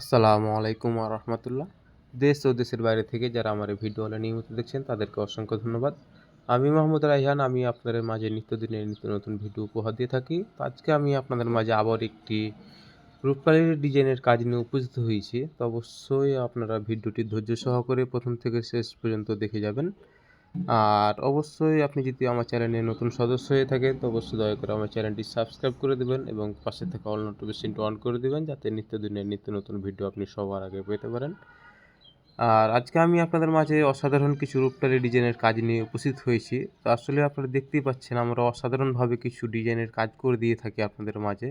আসসালামু আলাইকুম রহমতুল্লাহ। দেশ ও দেশের বাইরে থেকে যারা আমার এই ভিডিওটা নিয়মিত দেখছেন তাদেরকে অসংখ্য ধন্যবাদ। আমি মোহাম্মদ রাইহান, আমি আপনাদের মাঝে নিত্যদিনের নিত্য নতুন ভিডিও উপহার দিয়ে থাকি। তো আজকে আমি আপনাদের মাঝে আবার একটি রূপকালির ডিজাইনের কাজ নিয়ে উপস্থিত হয়েছি। তো অবশ্যই আপনারা ভিডিওটি ধৈর্য সহকারে প্রথম থেকে শেষ পর্যন্ত দেখে যাবেন। আর অবশ্যই আপনি যদি আমার চ্যানেলে নতুন সদস্য হয়ে থাকেন তো অবশ্যই দয়া করে আমার চ্যানেলটি সাবস্ক্রাইব করে দেবেন এবং পাশে থাকা অল নোটিফিকেশনটি অন করে দেবেন, যাতে নিত্যদিনের নিত্য নতুন ভিডিও আপনি সবার আগে পেতে পারেন। আর আজকে আমি আপনাদের মাঝে অসাধারণ কিছু রূপকালি ডিজাইনের কাজ নিয়ে উপস্থিত হয়েছি। তো আসলে আপনারা দেখতেই পাচ্ছেন আমরা অসাধারণভাবে কিছু ডিজাইনের কাজ করে দিয়ে থাকি আপনাদের মাঝে।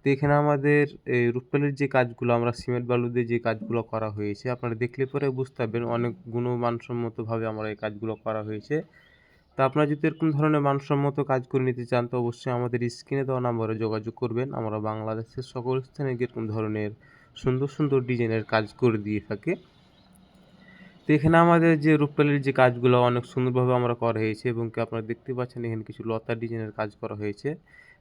তো এখানে আমাদের এই রূপকালির যে কাজগুলো আমরা সিমেন্ট বালু দিয়ে যে কাজগুলো করা হয়েছে আপনারা দেখলে পরে বুঝতে পারবেন অনেক গুণমানসম্মতভাবে আমরা এই কাজগুলো করা হয়েছে। তো আপনারা যদি এরকম ধরনের মানসম্মত কাজ করে নিতে চান তো অবশ্যই আমাদের স্ক্রিনে দেওয়া নাম্বারে যোগাযোগ করবেন। আমরা বাংলাদেশের সকল স্থানে এরকম ধরনের সুন্দর সুন্দর ডিজাইনের কাজ করে দিয়ে থাকি। তো এখানে আমাদের যে রূপকালির যে কাজগুলো অনেক সুন্দরভাবে আমরা করা হয়েছে এবং কি আপনারা দেখতে পাচ্ছেন এখানে কিছু লতার ডিজাইনের কাজ করা হয়েছে।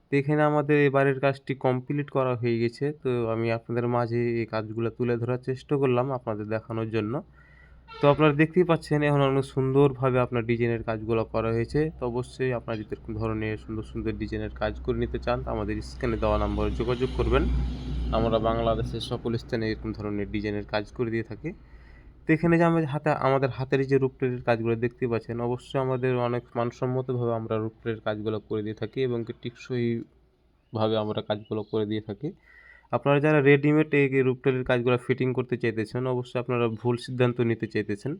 তো এখানে আমাদের এবারের কাজটি কমপ্লিট করা হয়ে গেছে। তো আমি আপনাদের মাঝে এই কাজগুলো তুলে ধরার চেষ্টা করলাম আপনাদের দেখানোর জন্য। তো আপনারা দেখতেই পাচ্ছেন এখন অনেক সুন্দরভাবে আপনার ডিজাইনের কাজগুলো করা হয়েছে। তো অবশ্যই আপনারা যদি এরকম ধরনের সুন্দর সুন্দর ডিজাইনের কাজ করে নিতে চান তো আমাদের স্ক্রিনে দেওয়া নম্বরে যোগাযোগ করবেন। আমরা বাংলাদেশের সকল স্থানে এরকম ধরনের ডিজাইনের কাজ করে দিয়ে থাকি। তো এখানে যে আমাদের হাতের যে রূপকালির কাজগুলো দেখতে পাচ্ছেন অবশ্যই আমাদের অনেক মানসম্মতভাবে আমরা রূপকালির কাজগুলো করে দিয়ে থাকি এবং কি টেকসইভাবে আমরা কাজগুলো করে দিয়ে থাকি। আপনারা যারা রেডিমেড এই রূপটালির কাজগুলো ফিটিং করতে চাইতেছেন অবশ্যই আপনারা ভুল সিদ্ধান্ত নিতে চাইতেছেন।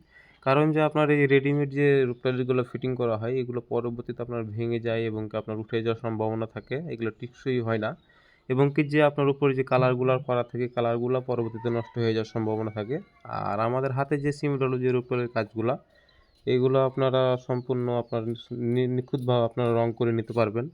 কারণ যে আপনার এই রেডিমেড যে রূপটালিগুলো ফিটিং করা হয় এগুলো পরবর্তীতে আপনার ভেঙে যায় এবং কি আপনার উঠে যাওয়ার সম্ভাবনা থাকে, এগুলো টেকসই হয় না। এবং কি যে আপনার উপরে যে কালারগুলো করা থাকে কালারগুলো পরবর্তীতে নষ্ট হয়ে যাওয়ার সম্ভাবনা থাকে। আর আমাদের হাতে যে সিমেন্ট আলু যে রূপটালির কাজগুলো এগুলো আপনারা সম্পূর্ণ আপনার নিখুঁতভাবে আপনারা রং করে নিতে পারবেন।